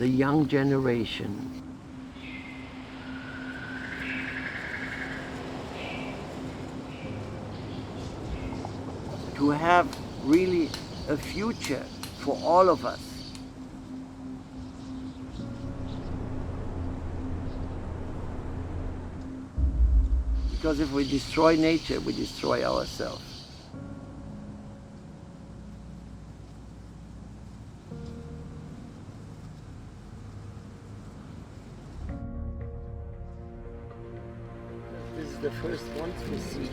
the young generation. To have really a future for all of us. Because if we destroy nature, we destroy ourselves. This is the first ones we see.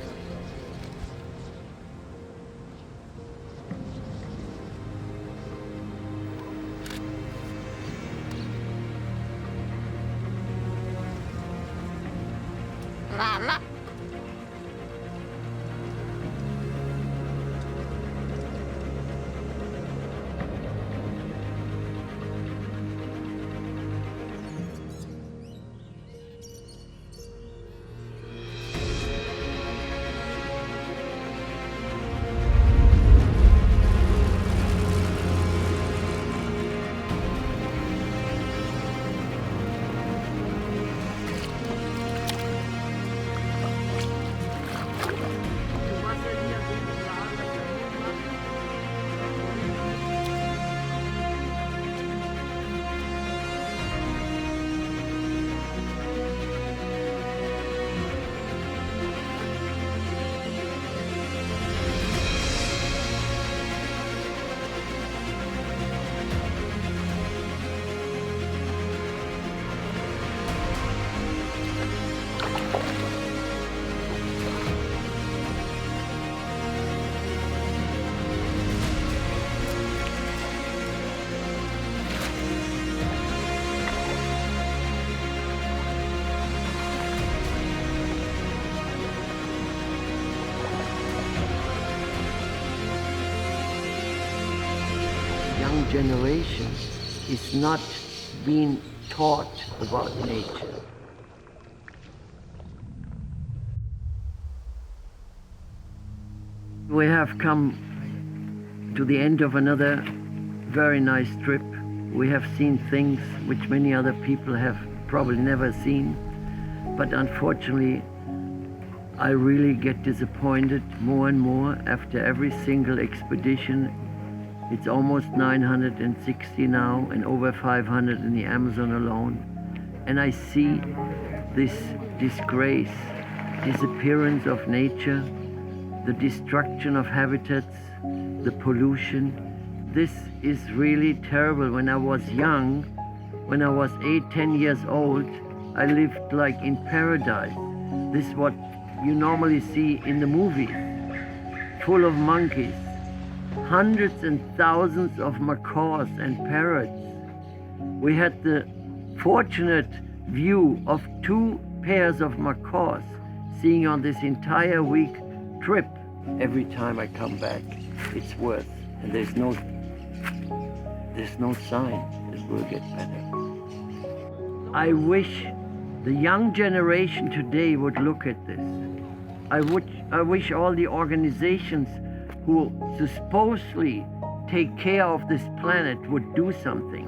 Generation is not being taught about nature. We have come to the end of another very nice trip. We have seen things which many other people have probably never seen, but unfortunately I really get disappointed more and more after every single expedition. It's almost 960 now and over 500 in the Amazon alone. And I see this disgrace, disappearance of nature, the destruction of habitats, the pollution. This is really terrible. When I was young, when I was 8, 10 years old, I lived like in paradise. This is what you normally see in the movies, full of monkeys. Hundreds and thousands of macaws and parrots. We had the fortunate view of 2 pairs of macaws seeing on this entire week trip. Every time I come back, it's worse, and there's no sign it will get better. I wish the young generation today would look at this. I wish all the organizations who supposedly take care of this planet would do something.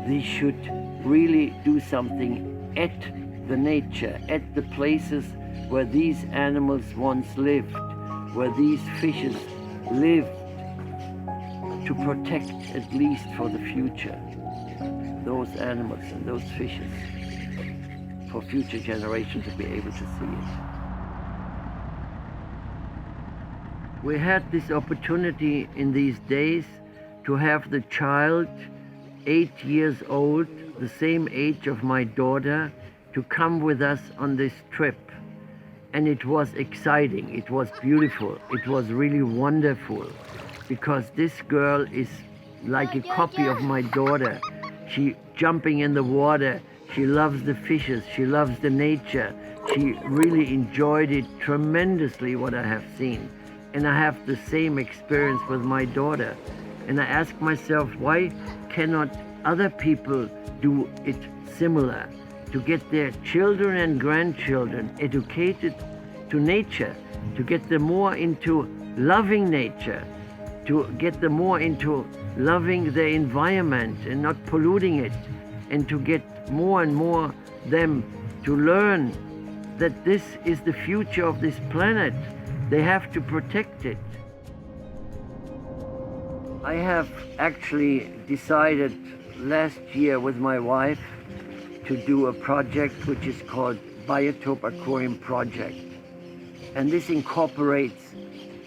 They should really do something at the nature, at the places where these animals once lived, where these fishes lived, to protect at least for the future those animals and those fishes, for future generations to be able to see it. We had this opportunity in these days to have the child, 8 years old, the same age of my daughter, to come with us on this trip. And it was exciting, it was beautiful, it was really wonderful, because this girl is like a copy of my daughter. She jumping in the water, she loves the fishes, she loves the nature. She really enjoyed it tremendously, what I have seen. And I have the same experience with my daughter. And I ask myself, why cannot other people do it similar? To get their children and grandchildren educated to nature, to get them more into loving nature, to get them more into loving their environment and not polluting it, and to get more and more them to learn that this is the future of this planet. They have to protect it. I have actually decided last year with my wife to do a project which is called Biotope Aquarium Project. And this incorporates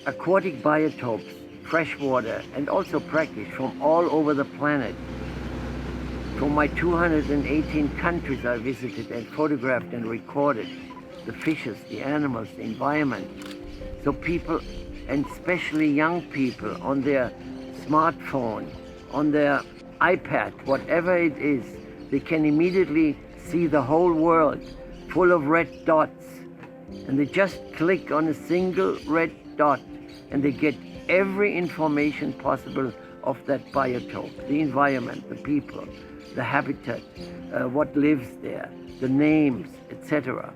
aquatic biotopes, freshwater, and also brackish from all over the planet. From my 218 countries I visited and photographed and recorded the fishes, the animals, the environment. So people, and especially young people, on their smartphone, on their iPad, whatever it is, they can immediately see the whole world full of red dots. And they just click on a single red dot and they get every information possible of that biotope, the environment, the people, the habitat, what lives there, the names, etc.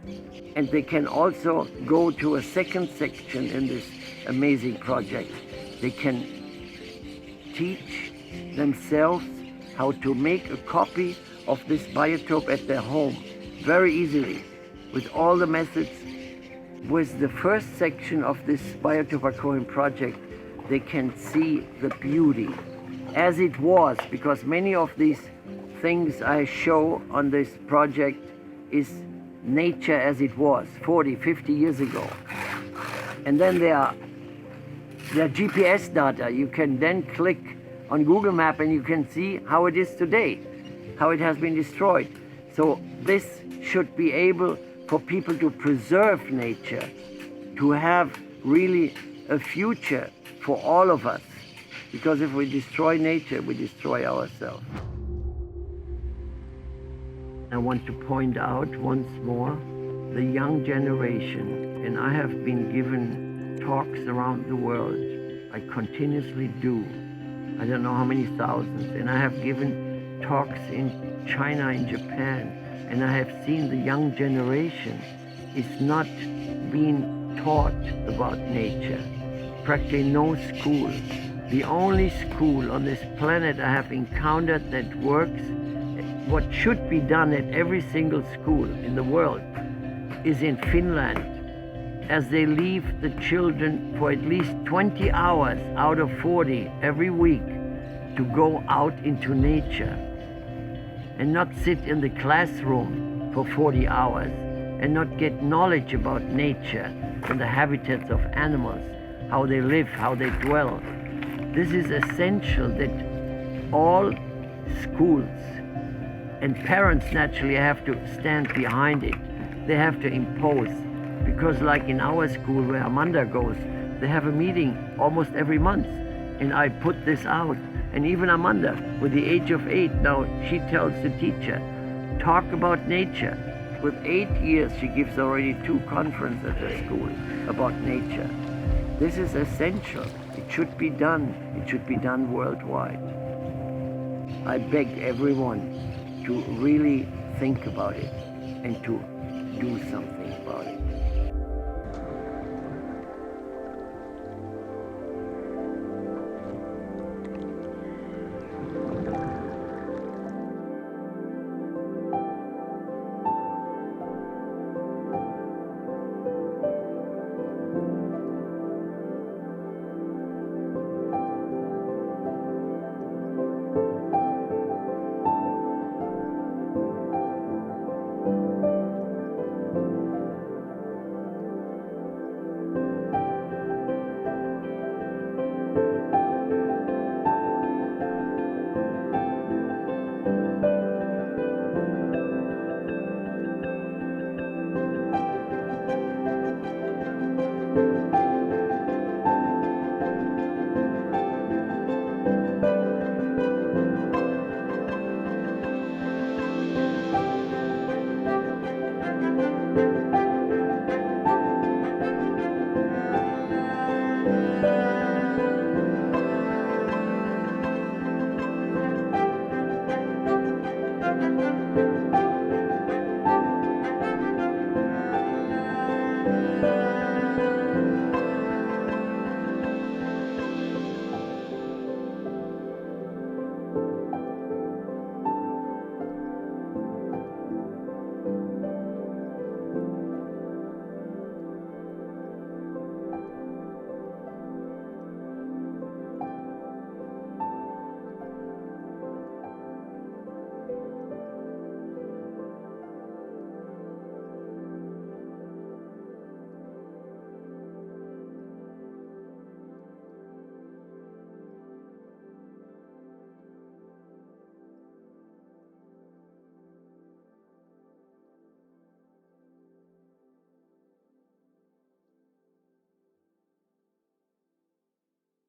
And they can also go to a second section in this amazing project. They can teach themselves how to make a copy of this biotope at their home very easily with all the methods. With the first section of this Biotope Aquarium project, they can see the beauty as it was, because many of these things I show on this project is nature as it was 40, 50 years ago. And then there are GPS data. You can then click on Google Map and you can see how it is today, how it has been destroyed. So this should be able for people to preserve nature, to have really a future for all of us. Because if we destroy nature, we destroy ourselves. I want to point out once more the young generation, and I have been given talks around the world. I continuously do. I don't know how many thousands, and I have given talks in China, in Japan, and I have seen the young generation is not being taught about nature. Practically no school. The only school on this planet I have encountered that works, what should be done at every single school in the world, is in Finland, as they leave the children for at least 20 hours out of 40 every week to go out into nature and not sit in the classroom for 40 hours and not get knowledge about nature and the habitats of animals, how they live, how they dwell. This is essential that all schools and parents naturally have to stand behind it. They have to impose, because like in our school where Amanda goes, they have a meeting almost every month, and I put this out. And even Amanda, with the age of 8 now, she tells the teacher, talk about nature. With 8 years, she gives already 2 conferences at her school about nature. This is essential. It should be done. It should be done worldwide. I beg everyone to really think about it and to do something about it.